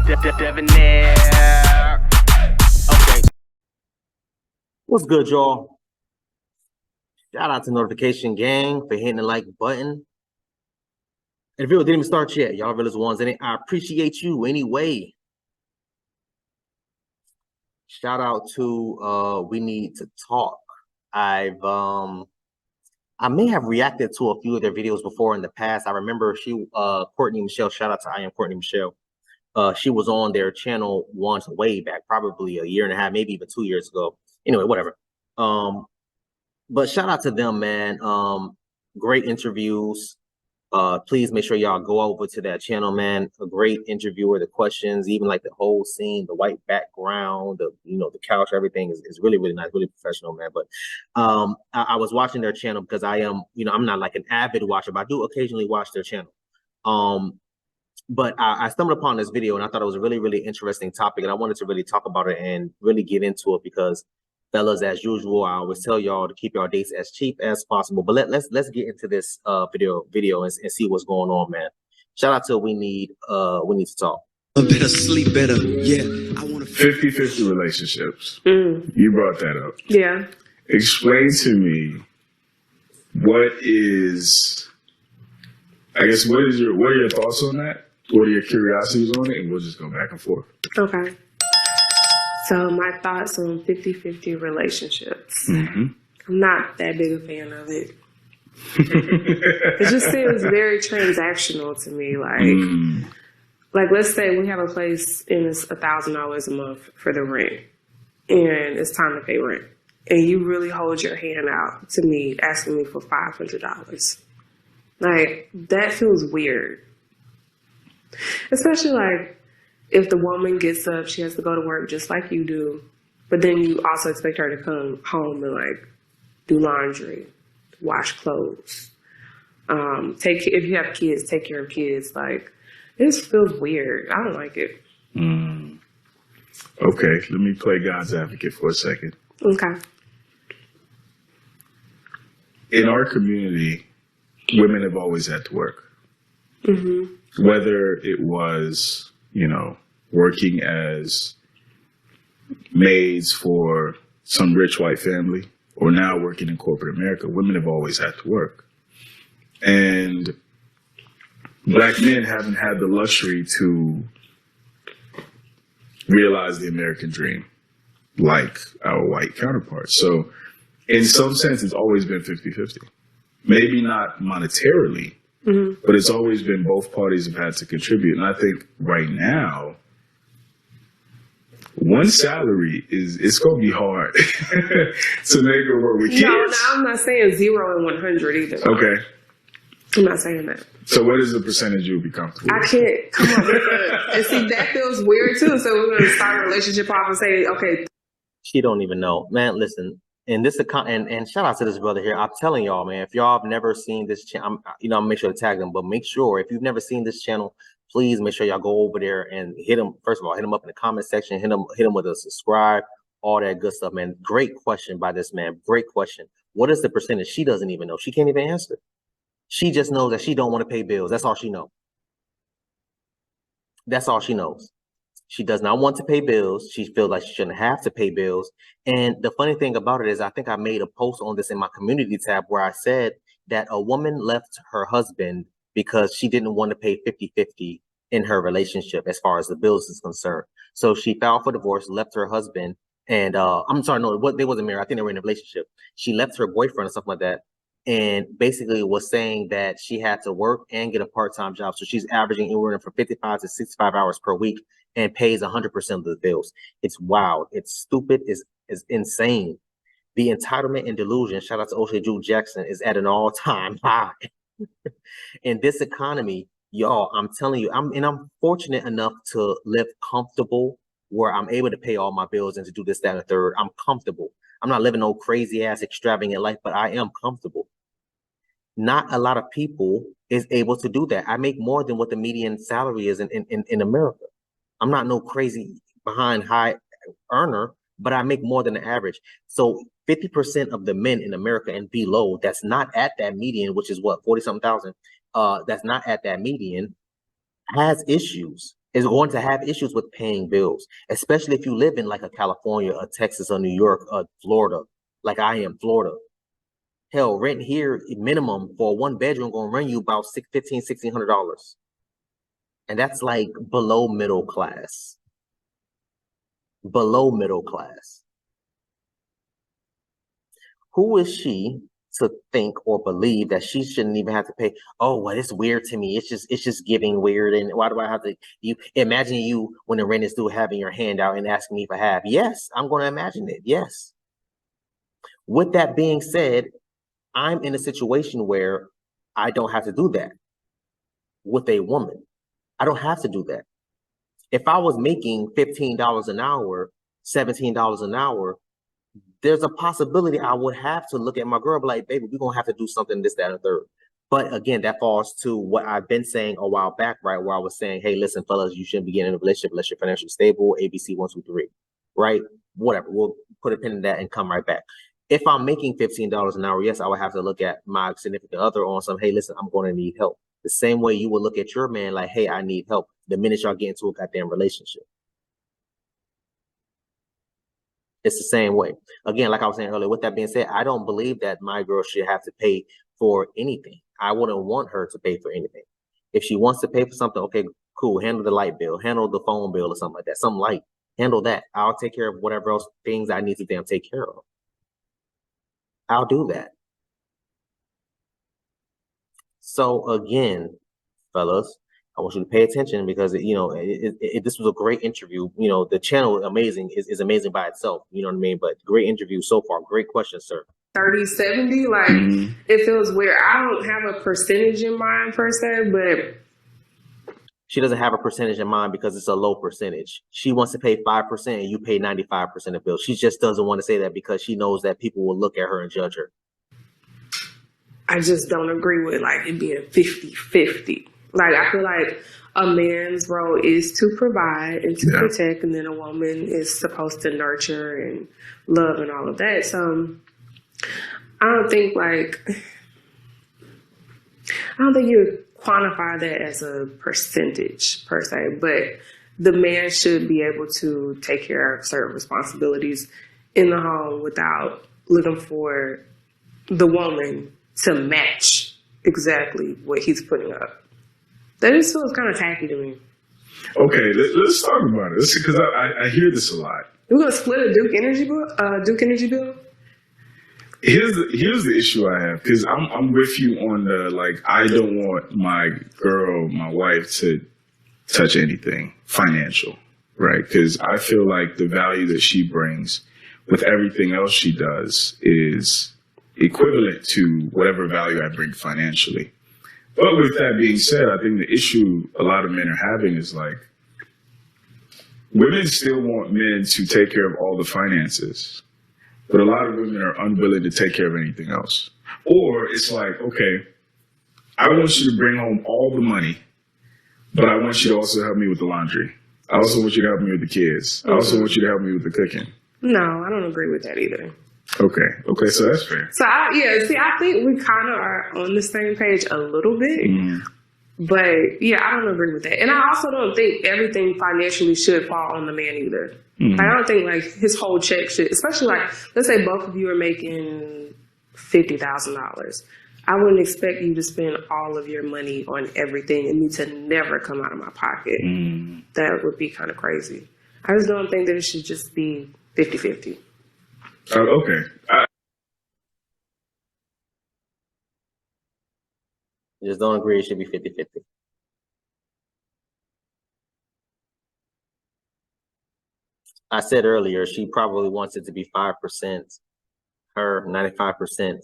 Debonair. Okay. What's good, y'all? Shout out to Notification Gang for hitting the like button. And if the video didn't even start yet, y'all realest ones in it, I appreciate you anyway. Shout out to We Need to Talk. I may have reacted to a few of their videos before in the past. I remember Courtney Michelle, shout out to I Am Courtney Michelle. She was on their channel once way back, probably a year and a half, maybe even 2 years ago. Anyway, whatever. But shout out to them, man. Great interviews. Please make sure y'all go over to that channel, man. A great interviewer. The questions, even like the whole scene, the white background, the couch, everything is really, really nice, really professional, man. But I was watching their channel because I am, I'm not like an avid watcher, but I do occasionally watch their channel. But I stumbled upon this video and I thought it was a really, really interesting topic, and I wanted to really talk about it and really get into it because, fellas, as usual, I always tell y'all to keep y'all dates as cheap as possible. But let's get into this video and see what's going on, man. Shout out to We Need to Talk. Better sleep better. Yeah, I want to 50-50 relationships. You brought that up. Yeah. Explain to me what are your thoughts on that? What are your curiosities on it? And we'll just go back and forth. Okay. So my thoughts on 50-50 relationships. I'm not that big a fan of it. It just seems very transactional to me. Like let's say we have a place and it's $1,000 a month for the rent, and it's time to pay rent, and you really hold your hand out to me asking me for $500. Like, that feels weird. Especially like if the woman gets up, she has to go to work just like you do, but then you also expect her to come home and like do laundry, wash clothes, if you have kids, take care of kids. Like, it just feels weird. I don't like it. Okay, let me play God's advocate for a second. Okay. In our community, women have always had to work. Whether it was, working as maids for some rich white family or now working in corporate America, women have always had to work. And Black men haven't had the luxury to realize the American dream like our white counterparts. So in some sense, it's always been 50-50. Maybe not monetarily, but it's always been both parties have had to contribute. And I think right now, one salary it's going to be hard to make it work with kids. No, I'm not saying 0 and 100 either. Okay. I'm not saying that. So what is the percentage you would be comfortable with? I can't come up with that. And see, that feels weird too. So we're going to start a relationship off and say, okay. She don't even know. Man, listen. And this and shout out to this brother here. I'm telling y'all, man, if y'all have never seen this channel, I'll make sure to tag them, but make sure if you've never seen this channel, please make sure y'all go over there and hit him. First of all, hit him up in the comment section, hit him with a subscribe, all that good stuff, man. Great question by this man. Great question. What is the percentage? She doesn't even know. She can't even answer. She just knows that she don't want to pay bills. That's all she knows. That's all she knows. She does not want to pay bills. She feels like she shouldn't have to pay bills. And the funny thing about it is, I think I made a post on this in my community tab where I said that a woman left her husband because she didn't want to pay 50-50 in her relationship as far as the bills is concerned. So she filed for divorce, left her husband, and I'm sorry, no, they wasn't married. I think they were in a relationship. She left her boyfriend or something like that, and basically was saying that she had to work and get a part-time job. So she's averaging anywhere from 55 to 65 hours per week and pays 100% of the bills. It's wild. It's stupid. It's insane. The entitlement and delusion, shout out to O'Shea Jude Jackson, is at an all-time high. In this economy, y'all, I'm telling you, I'm fortunate enough to live comfortable where I'm able to pay all my bills and to do this, that, and the third. I'm comfortable. I'm not living no crazy ass extravagant life, but I am comfortable. Not a lot of people is able to do that. I make more than what the median salary is in America. I'm not no crazy behind high earner, but I make more than the average. So 50% of the men in America and below that's not at that median, which is what, 40-something thousand, that's not at that median, has issues. is going to have issues with paying bills, especially if you live in like a California, a Texas, or New York, or Florida, like I am, Florida. Hell, rent here minimum for a 1-bedroom gonna run you about $1,600. And that's like below middle class. Below middle class. Who is she to think or believe that she shouldn't even have to pay? Oh, well, it's weird to me. It's just giving weird. And why do I have to? You imagine you when the rent is due having your hand out and asking me for half. Yes, I'm going to imagine it. Yes. With that being said, I'm in a situation where I don't have to do that with a woman. I don't have to do that. If I was making $15 an hour, $17 an hour, there's a possibility I would have to look at my girl, be like, baby, we're gonna have to do something, this, that, and the third. But again, that falls to what I've been saying a while back, right? Where I was saying, hey, listen, fellas, you shouldn't be getting in a relationship unless you're financially stable, ABC 1, 2, 3, right? Whatever. We'll put a pin in that and come right back. If I'm making $15 an hour, yes, I would have to look at my significant other on some, hey, listen, I'm going to need help. The same way you would look at your man like, hey, I need help the minute y'all get into a goddamn relationship. It's the same way. Again, like I was saying earlier, with that being said, I don't believe that my girl should have to pay for anything. I wouldn't want her to pay for anything. If she wants to pay for something, okay, cool, handle the light bill, handle the phone bill or something like that, something light, handle that. I'll take care of whatever else things I need to damn take care of. I'll do that. So again, fellas, I want you to pay attention because this was a great interview. You know, the channel is amazing by itself. You know what I mean? But great interview so far. Great question, sir. 30-70, like it feels weird. I don't have a percentage in mind per se, but she doesn't have a percentage in mind because it's a low percentage. She wants to pay 5% and you pay 95% of bills. She just doesn't want to say that because she knows that people will look at her and judge her. I just don't agree with like it being 50-50. Like, I feel like a man's role is to provide and to protect, and then a woman is supposed to nurture and love and all of that. So I don't think you quantify that as a percentage per se, but the man should be able to take care of certain responsibilities in the home without looking for the woman to match exactly what he's putting up. That just feels kind of tacky to me. Okay, let's talk about it. Because I hear this a lot. We're gonna split a Duke Energy bill. Here's the issue I have, because I'm with you on the like, I don't want my girl, my wife, to touch anything financial, right? Because I feel like the value that she brings with everything else she does is equivalent to whatever value I bring financially. But with that being said, I think the issue a lot of men are having is like, women still want men to take care of all the finances, but a lot of women are unwilling to take care of anything else. Or it's like, okay, I want you to bring home all the money, but I want you to also help me with the laundry. I also want you to help me with the kids. I also want you to help me with the cooking. No, I don't agree with that either. Okay, so that's fair. So I think we kind of are on the same page a little bit, but yeah, I don't agree with that. And I also don't think everything financially should fall on the man either. I don't think like his whole check should, especially like, let's say both of you are making $50,000. I wouldn't expect you to spend all of your money on everything and me to never come out of my pocket. That would be kind of crazy. I just don't think that it should just be 50-50. Okay. Just don't agree it should be 50-50. I said earlier, she probably wants it to be 5% her, 95%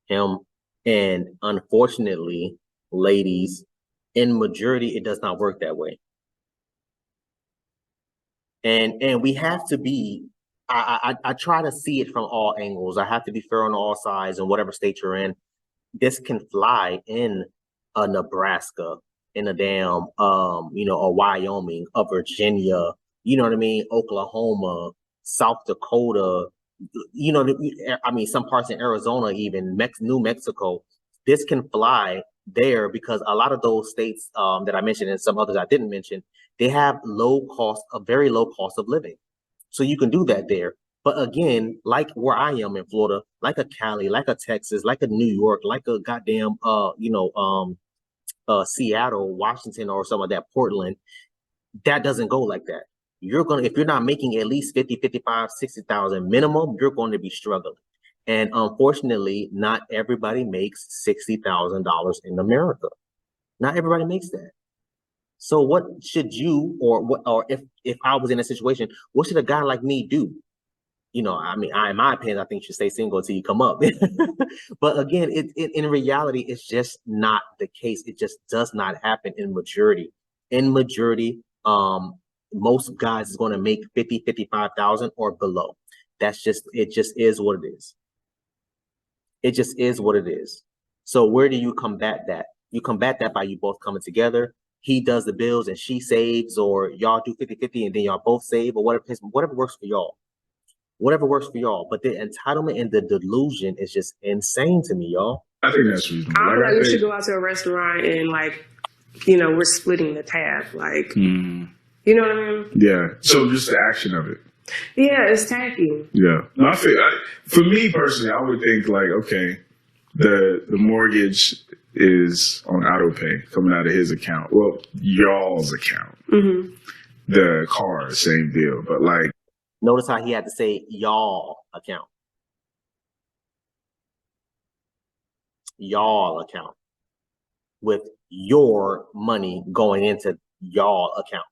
him. And unfortunately, ladies, in majority, it does not work that way. And we have to be, I try to see it from all angles. I have to be fair on all sides, and whatever state you're in. This can fly in a Nebraska, in a damn, a Wyoming, a Virginia, you know what I mean? Oklahoma, South Dakota, some parts in Arizona, even New Mexico. This can fly there because a lot of those states that I mentioned and some others I didn't mention, They have a very low cost of living. So you can do that there. But again, like where I am in Florida, like a Cali, like a Texas, like a New York, like a goddamn Seattle, Washington, or some of that Portland, that doesn't go like that. If you're not making at least 50, 55, 60,000 minimum, you're going to be struggling. And unfortunately, not everybody makes $60,000 in America. Not everybody makes that. So what should you, or if I was in a situation, what should a guy like me do? You know, I mean, in my opinion, I think you should stay single until you come up. But again, in reality, it's just not the case. It just does not happen in maturity. In maturity, most guys is going to make 50, 55,000 or below. It just is what it is. It just is what it is. So where do you combat that? You combat that by you both coming together. He does the bills and she saves, or y'all do 50-50 and then y'all both save, or whatever works for y'all. Whatever works for y'all. But the entitlement and the delusion is just insane to me, y'all. I think that's reasonable. I feel like we should go out to a restaurant and we're splitting the tab. You know what I mean? Yeah. So just the action of it. Yeah, it's tacky. Yeah. No, for me personally, I would think okay, the mortgage is on auto pay coming out of his account. Well, y'all's account. Mm-hmm. The car, same deal. But notice how he had to say y'all account. Y'all account. With your money going into y'all account.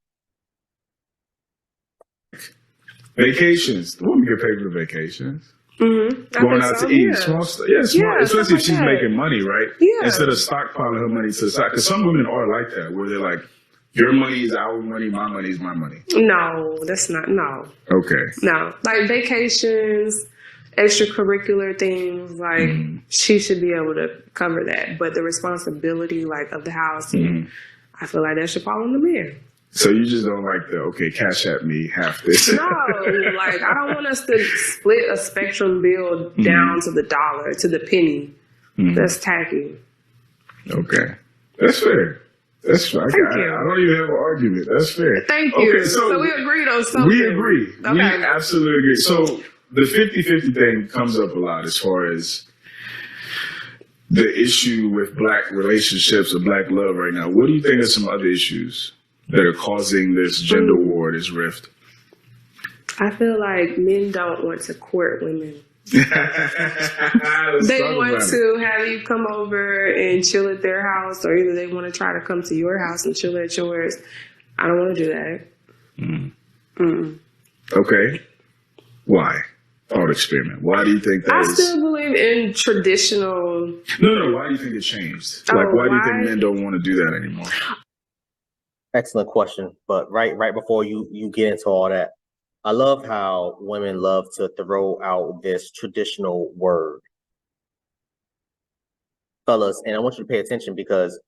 Vacations. The woman get paid for vacations. Mm-hmm. Going out to eat. Small stuff. Yeah, small. Especially if she's making money, right? Yeah. Instead of stockpiling her money to the side. Because some women are like that, where they're like, your money is our money, my money is my money. No, that's not. No. Okay. No. Like vacations, extracurricular things, she should be able to cover that. But the responsibility, of the house, I feel like that should fall on the man. So you just don't like Cashapp me half this? No, I don't want us to split a Spectrum bill down to the dollar, to the penny. Mm-hmm. That's tacky. Okay. That's fair. That's fair. I don't even have an argument. That's fair. Thank you. Okay, so we agreed on something. We agree. Okay. We absolutely agree. So the 50-50 thing comes up a lot as far as the issue with Black relationships or Black love right now. What do you think are some other issues that are causing this gender war, this rift? I feel like men don't want to court women. They want to have you come over and chill at their house, or either they want to try to come to your house and chill at yours. I don't want to do that. Okay. Why? Thought experiment. Why do you think that I still believe in traditional... No. Why do you think it changed? Why do you think men don't want to do that anymore? Excellent question. But right before you get into all that, I love how women love to throw out this traditional word. Fellas, and I want you to pay attention because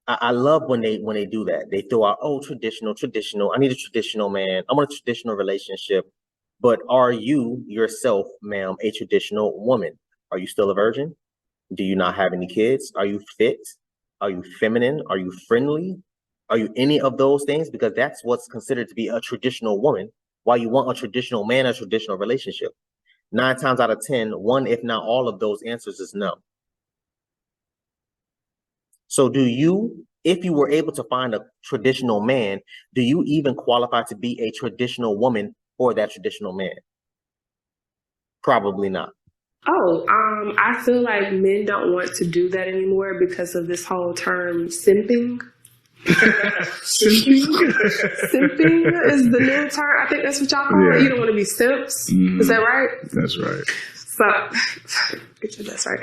I love when they do that. They throw out, traditional. I need a traditional man. I want a traditional relationship. But are you yourself, ma'am, a traditional woman? Are you still a virgin? Do you not have any kids? Are you fit? Are you feminine? Are you friendly? Are you any of those things? Because that's what's considered to be a traditional woman. Why you want a traditional man, a traditional relationship? 9 times out of 10, one, if not all of those answers is no. So if you were able to find a traditional man, do you even qualify to be a traditional woman for that traditional man? Probably not. I feel like men don't want to do that anymore because of this whole term simping. Simping is the new term. I think that's what y'all call it. You don't want to be simps. Is that right? That's right. So, that's right.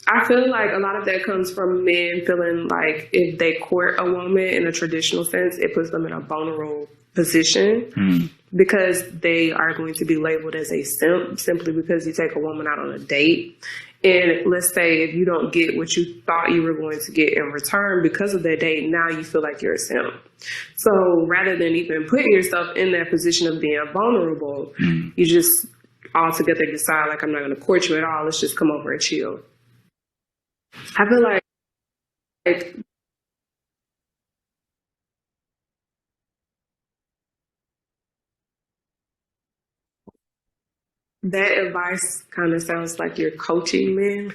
I feel like a lot of that comes from men feeling like if they court a woman in a traditional sense, it puts them in a vulnerable position because they are going to be labeled as a simp simply because you take a woman out on a date. And let's say if you don't get what you thought you were going to get in return because of that date, now you feel like you're a simp. So rather than even putting yourself in that position of being vulnerable, you just altogether decide, I'm not going to court you at all. Let's just come over and chill. I feel like that advice kind of sounds like you're coaching men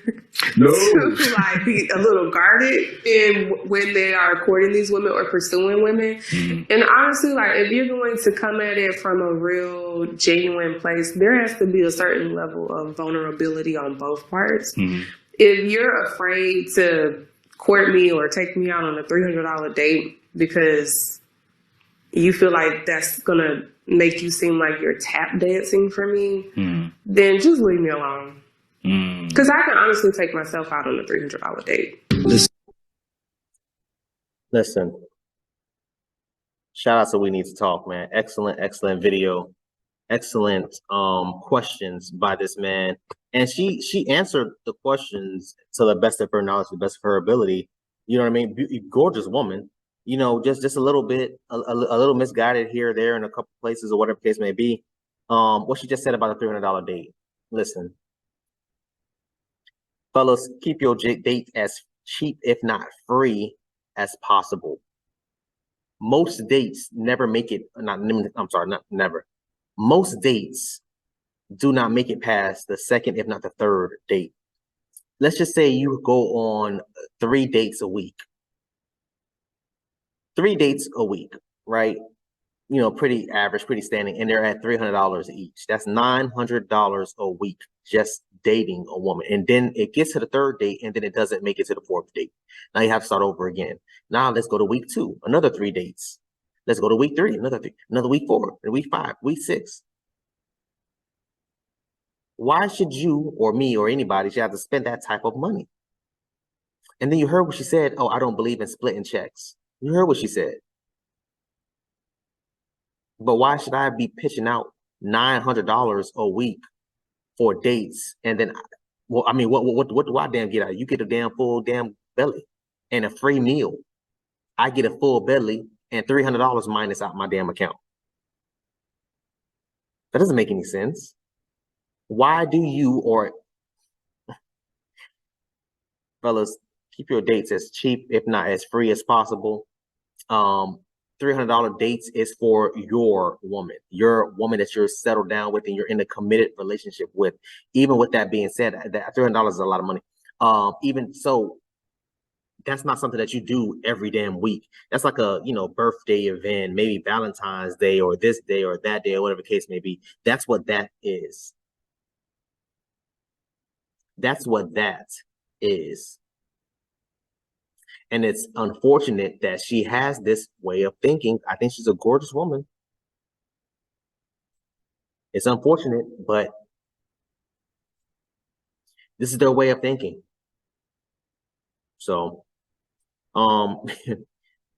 No. to like be a little guarded in when they are courting these women or pursuing women. And honestly, like if you're going to come at it from a real genuine place, there has to be a certain level of vulnerability on both parts. If you're afraid to court me or take me out on a $300 date because you feel like that's gonna make you seem like you're tap dancing for me, then just leave me alone. Because I can honestly take myself out on a $300 date. Listen, shout out to We Need to Talk, man. Excellent video. Excellent questions by this man. And she answered the questions to the best of her knowledge, to the best of her ability. You know what I mean? Gorgeous woman. You know, just a little bit, a little misguided here or there in a couple places or whatever the case may be. What she just said about a $300 date. Listen, fellas, keep your date as cheap, if not free, as possible. Most dates never make it. Not never. Most dates do not make it past the second, if not the third date. Let's just say you go on 3 dates a week. 3 dates a week, right? You know, pretty average, pretty standing, and they're at $300 each. That's $900 a week just dating a woman. And then it gets to the 3rd date, and then it doesn't make it to the 4th date. Now you have to start over again. Now let's go to week 2, another 3 dates. Let's go to week 3, another week 4, and week 5, week 6. Why should you or me or anybody should have to spend that type of money? And then you heard what she said. Oh, I don't believe in splitting checks. You heard what she said. But why should I be pitching out $900 a week for dates? And then, well, I mean, what do I damn get out? You get a damn full damn belly and a free meal. I get a full belly and $300 minus out my damn account. That doesn't make any sense. Why do you, or fellas, keep your dates as cheap, if not as free as possible. $300 dates is for your woman that you're settled down with and you're in a committed relationship with. Even with that being said, that $300 is a lot of money. Even so, that's not something that you do every damn week. That's like a, you know, birthday event, maybe Valentine's Day or this day or that day or whatever the case may be. That's what that is. That's what that is. And it's unfortunate that she has this way of thinking. I think she's a gorgeous woman. It's unfortunate, but this is their way of thinking. So,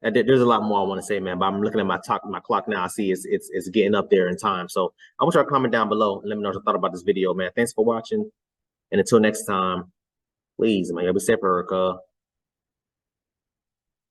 there's a lot more I want to say, man, but I'm looking at my clock now. I see it's getting up there in time. So I want you to comment down below and let me know what you thought about this video, man. Thanks for watching. And until next time, please, man, be safe, Erica.